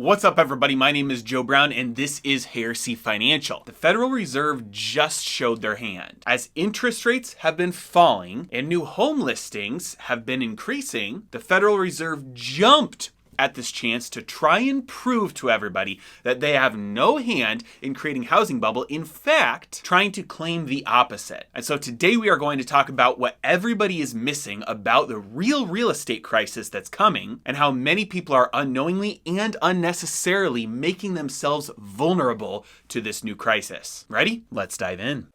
What's up, everybody? My name is Joe Brown, and this is Heresy Financial. The Federal Reserve just showed their hand. As interest rates have been falling and new home listings have been increasing, the Federal Reserve jumped at this chance to try and prove to everybody that they have no hand in creating housing bubble. In fact, trying to claim the opposite. And so today we are going to talk about what everybody is missing about the real estate crisis that's coming and how many people are unknowingly and unnecessarily making themselves vulnerable to this new crisis. Ready? Let's dive in.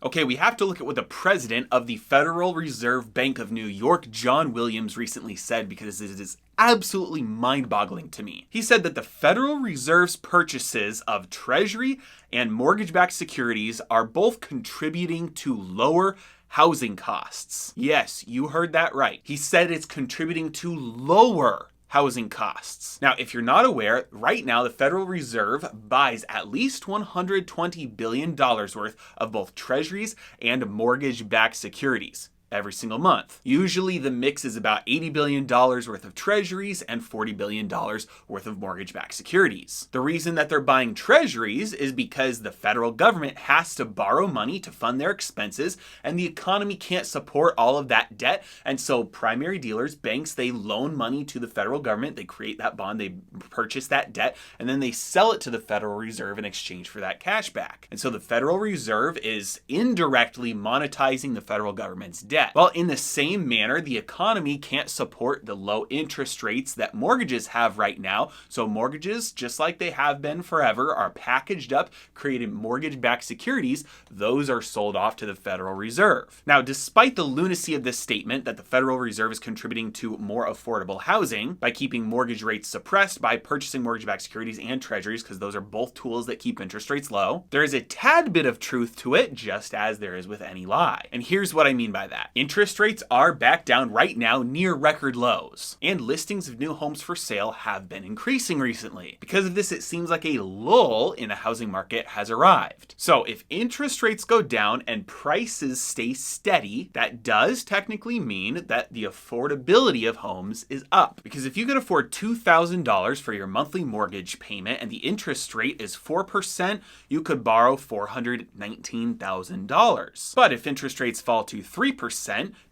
Okay, we have to look at what the president of the Federal Reserve Bank of New York, John Williams, recently said, because it is absolutely mind-boggling to me. He said that the Federal Reserve's purchases of Treasury and mortgage-backed securities are both contributing to lower housing costs. Yes, you heard that right. He said it's contributing to lower housing costs. Now, if you're not aware, right now the Federal Reserve buys at least $120 billion worth of both treasuries and mortgage-backed securities every single month. Usually the mix is about $80 billion worth of treasuries and $40 billion worth of mortgage-backed securities. The reason that they're buying treasuries is because the federal government has to borrow money to fund their expenses, and the economy can't support all of that debt. And so primary dealers, banks, they loan money to the federal government, they create that bond, they purchase that debt, and then they sell it to the Federal Reserve in exchange for that cash back. And so the Federal Reserve is indirectly monetizing the federal government's debt. Well, in the same manner, the economy can't support the low interest rates that mortgages have right now. So mortgages, just like they have been forever, are packaged up, creating mortgage-backed securities. Those are sold off to the Federal Reserve. Now, despite the lunacy of this statement that the Federal Reserve is contributing to more affordable housing by keeping mortgage rates suppressed by purchasing mortgage-backed securities and treasuries, because those are both tools that keep interest rates low, there is a tad bit of truth to it, just as there is with any lie. And here's what I mean by that. Interest rates are back down right now near record lows, and listings of new homes for sale have been increasing recently. Because of this, it seems like a lull in the housing market has arrived. So if interest rates go down and prices stay steady, that does technically mean that the affordability of homes is up. Because if you can afford $2,000 for your monthly mortgage payment and the interest rate is 4%, you could borrow $419,000. But if interest rates fall to 3%,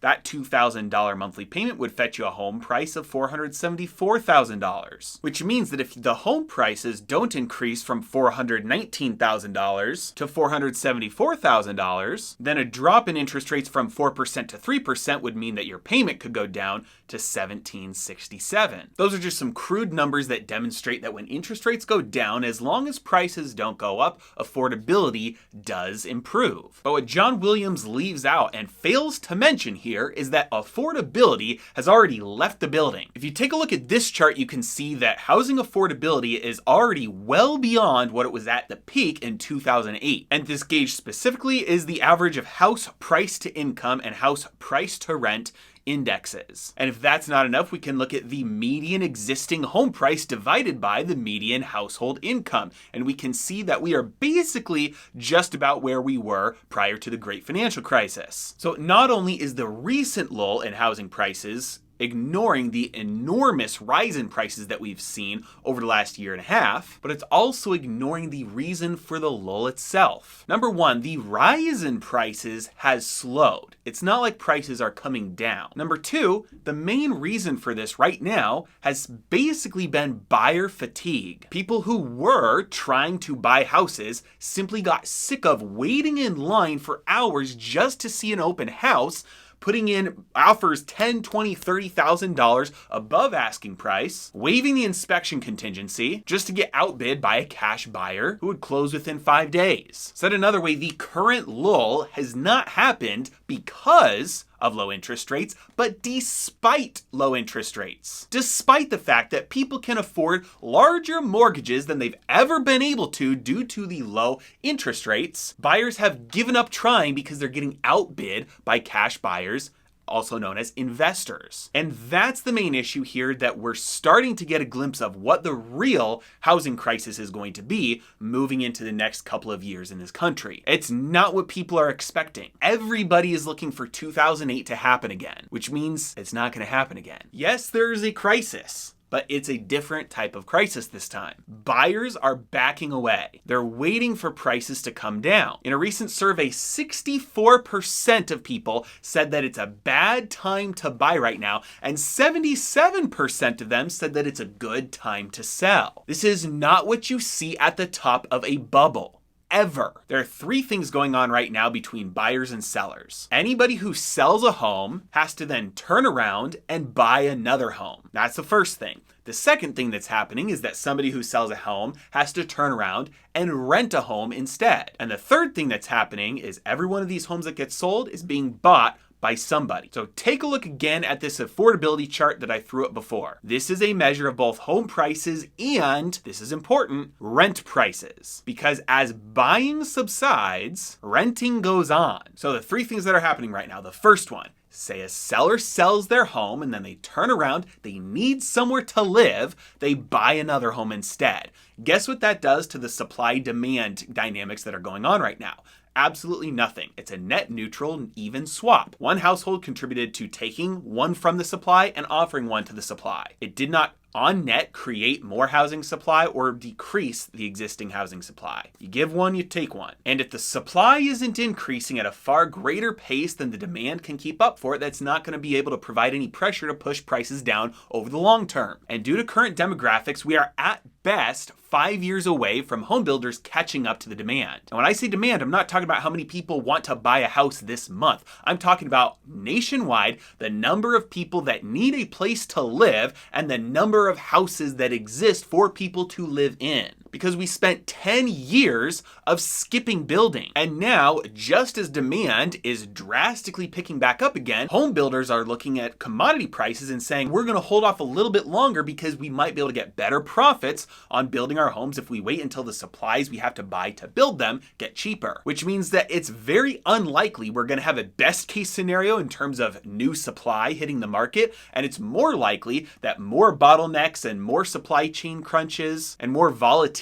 that $2,000 monthly payment would fetch you a home price of $474,000, which means that if the home prices don't increase from $419,000 to $474,000, then a drop in interest rates from 4% to 3% would mean that your payment could go down to $1,767. Those are just some crude numbers that demonstrate that when interest rates go down, as long as prices don't go up, affordability does improve. But what John Williams leaves out and fails to mention here is that affordability has already left the building. If you take a look at this chart, you can see that housing affordability is already well beyond what it was at the peak in 2008. And this gauge specifically is the average of house price to income and house price to rent indexes. And if that's not enough, we can look at the median existing home price divided by the median household income. And we can see that we are basically just about where we were prior to the Great Financial Crisis. So not only is the recent lull in housing prices ignoring the enormous rise in prices that we've seen over the last year and a half, but it's also ignoring the reason for the lull itself. Number one, the rise in prices has slowed. It's not like prices are coming down. Number two, the main reason for this right now has basically been buyer fatigue. People who were trying to buy houses simply got sick of waiting in line for hours just to see an open house, putting in offers $10,000, $20,000, $30,000 above asking price, waiving the inspection contingency just to get outbid by a cash buyer who would close within 5 days. Said another way, the current lull has not happened because of low interest rates, but despite low interest rates. Despite the fact that people can afford larger mortgages than they've ever been able to due to the low interest rates, buyers have given up trying because they're getting outbid by cash buyers also known as investors. And that's the main issue here, that we're starting to get a glimpse of what the real housing crisis is going to be moving into the next couple of years in this country. It's not what people are expecting. Everybody is looking for 2008 to happen again, which means it's not going to happen again. Yes, there is a crisis, but it's a different type of crisis this time. Buyers are backing away. They're waiting for prices to come down. In a recent survey, 64% of people said that it's a bad time to buy right now, and 77% of them said that it's a good time to sell. This is not what you see at the top of a bubble. Ever. There are three things going on right now between buyers and sellers. Anybody who sells a home has to then turn around and buy another home. That's the first thing. The second thing that's happening is that somebody who sells a home has to turn around and rent a home instead. And the third thing that's happening is every one of these homes that gets sold is being bought by somebody. So take a look again at this affordability chart that I threw up before. This is a measure of both home prices and, this is important, rent prices. Because as buying subsides, renting goes on. So the three things that are happening right now. The first one, say a seller sells their home and then they turn around, they need somewhere to live, they buy another home instead. Guess what that does to the supply-demand dynamics that are going on right now? Absolutely nothing. It's a net neutral, even swap. One household contributed to taking one from the supply and offering one to the supply. It did not on net create more housing supply or decrease the existing housing supply. You give one, you take one. And if the supply isn't increasing at a far greater pace than the demand can keep up for it, that's not going to be able to provide any pressure to push prices down over the long term. And due to current demographics, we are at best 5 years away from home builders catching up to the demand. And when I say demand, I'm not talking about how many people want to buy a house this month. I'm talking about nationwide, the number of people that need a place to live and the number of houses that exist for people to live in. Because we spent 10 years of skipping building. And now, just as demand is drastically picking back up again, home builders are looking at commodity prices and saying, we're going to hold off a little bit longer because we might be able to get better profits on building our homes if we wait until the supplies we have to buy to build them get cheaper. Which means that it's very unlikely we're going to have a best case scenario in terms of new supply hitting the market. And it's more likely that more bottlenecks and more supply chain crunches and more volatility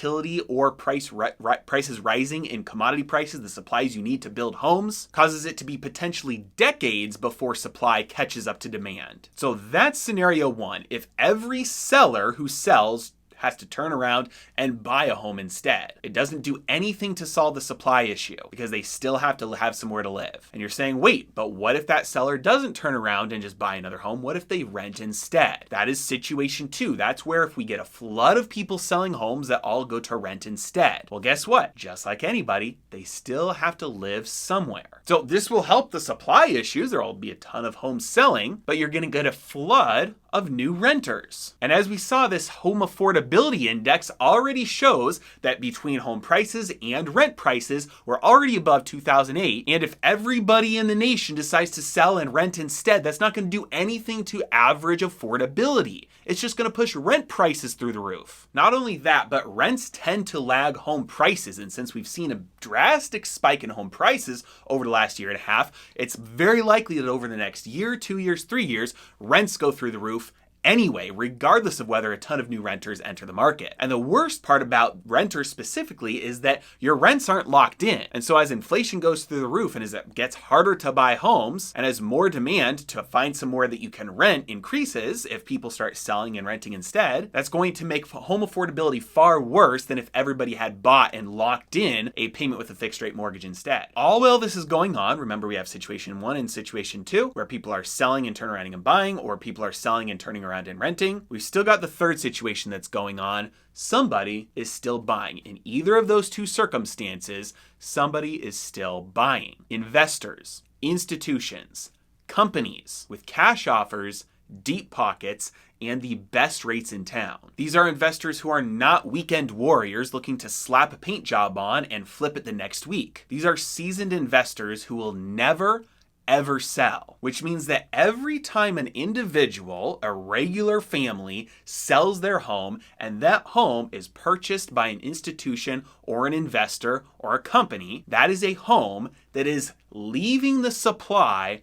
or prices rising in commodity prices, the supplies you need to build homes, causes it to be potentially decades before supply catches up to demand. So that's scenario one. If every seller who sells has to turn around and buy a home instead. It doesn't do anything to solve the supply issue because they still have to have somewhere to live. And you're saying, wait, but what if that seller doesn't turn around and just buy another home? What if they rent instead? That is situation two. That's where if we get a flood of people selling homes that all go to rent instead. Well, guess what? Just like anybody, they still have to live somewhere. So this will help the supply issues. There will be a ton of homes selling, but you're going to get a flood of new renters. And as we saw, this home affordability index already shows that between home prices and rent prices, we're already above 2008. And if everybody in the nation decides to sell and rent instead, that's not going to do anything to average affordability. It's just going to push rent prices through the roof. Not only that, but rents tend to lag home prices. And since we've seen a drastic spike in home prices over the last year and a half, it's very likely that over the next year, 2 years, 3 years, rents go through the roof anyway, regardless of whether a ton of new renters enter the market. And the worst part about renters specifically is that your rents aren't locked in. And so as inflation goes through the roof and as it gets harder to buy homes and as more demand to find somewhere that you can rent increases, if people start selling and renting instead, that's going to make home affordability far worse than if everybody had bought and locked in a payment with a fixed rate mortgage instead. All while this is going on, remember we have situation one and situation two, where people are selling and turning around and buying, or people are selling and turning around and renting. We've still got the third situation that's going on. Somebody is still buying. In either of those two circumstances, somebody is still buying. Investors, institutions, companies with cash offers, deep pockets, and the best rates in town. These are investors who are not weekend warriors looking to slap a paint job on and flip it the next week. These are seasoned investors who will never ever sell, which means that every time an individual, a regular family, sells their home and that home is purchased by an institution or an investor or a company, that is a home that is leaving the supply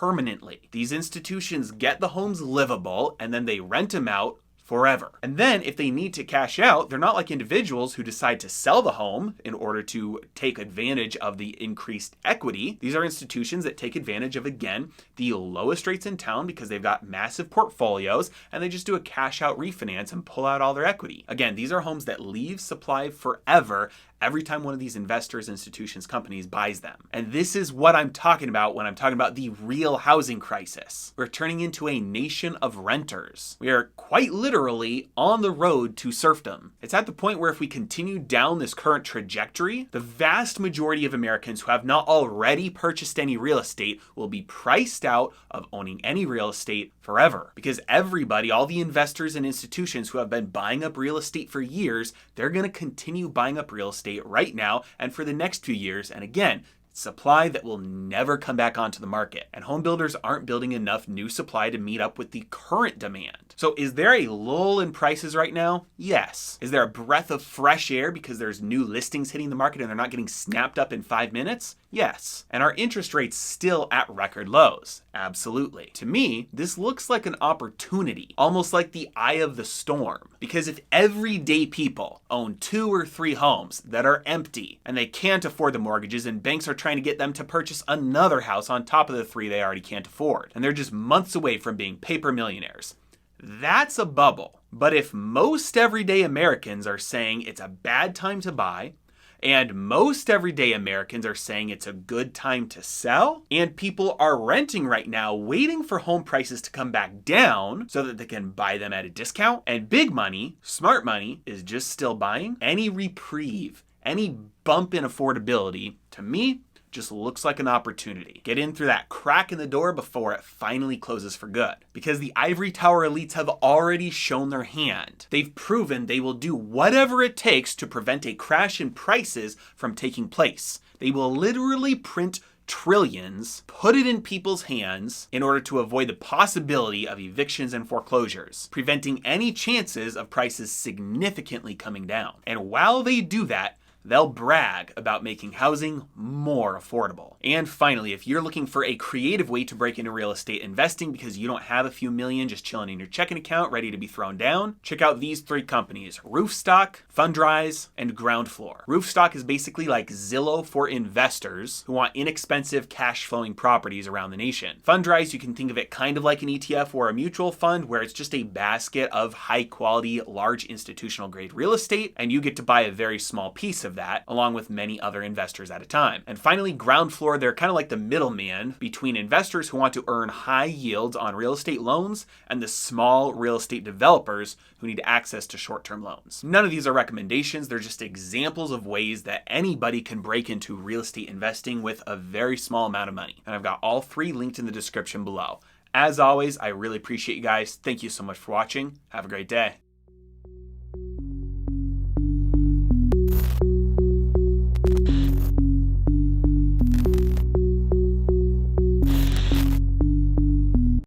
permanently. These institutions get the homes livable and then they rent them out forever. And then if they need to cash out, they're not like individuals who decide to sell the home in order to take advantage of the increased equity. These are institutions that take advantage of, again, the lowest rates in town because they've got massive portfolios and they just do a cash out refinance and pull out all their equity. Again, these are homes that leave supply forever every time one of these investors, institutions, companies buys them. And this is what I'm talking about when I'm talking about the real housing crisis. We're turning into a nation of renters. We are quite literally on the road to serfdom. It's at the point where if we continue down this current trajectory, the vast majority of Americans who have not already purchased any real estate will be priced out of owning any real estate forever. Because everybody, all the investors and institutions who have been buying up real estate for years, they're going to continue buying up real estate right now and for the next few years. And again, supply that will never come back onto the market. And home builders aren't building enough new supply to meet up with the current demand. So is there a lull in prices right now? Yes. Is there a breath of fresh air because there's new listings hitting the market and they're not getting snapped up in 5 minutes? Yes. And are interest rates still at record lows? Absolutely. To me, this looks like an opportunity, almost like the eye of the storm. Because if everyday people own 2 or 3 homes that are empty and they can't afford the mortgages and banks are trying to get them to purchase another house on top of the 3 they already can't afford, and they're just months away from being paper millionaires, that's a bubble. But if most everyday Americans are saying it's a bad time to buy, and most everyday Americans are saying it's a good time to sell, and people are renting right now waiting for home prices to come back down so that they can buy them at a discount, and big money, smart money, is just still buying, any reprieve, any bump in affordability, to me, just looks like an opportunity. Get in through that crack in the door before it finally closes for good. Because the ivory tower elites have already shown their hand. They've proven they will do whatever it takes to prevent a crash in prices from taking place. They will literally print trillions, put it in people's hands in order to avoid the possibility of evictions and foreclosures, preventing any chances of prices significantly coming down. And while they do that, they'll brag about making housing more affordable. And finally, if you're looking for a creative way to break into real estate investing because you don't have a few million just chilling in your checking account ready to be thrown down, check out these 3 companies: Roofstock, Fundrise, and Ground Floor. Roofstock is basically like Zillow for investors who want inexpensive cash flowing properties around the nation. Fundrise, you can think of it kind of like an ETF or a mutual fund where it's just a basket of high quality, large institutional grade real estate, and you get to buy a very small piece of that along with many other investors at a time. And finally, Ground Floor, they're kind of like the middleman between investors who want to earn high yields on real estate loans and the small real estate developers who need access to short-term loans. None of these are recommendations, they're just examples of ways that anybody can break into real estate investing with a very small amount of money. And I've got all 3 linked in the description below. As always, I really appreciate you guys. Thank you so much for watching. Have a great day.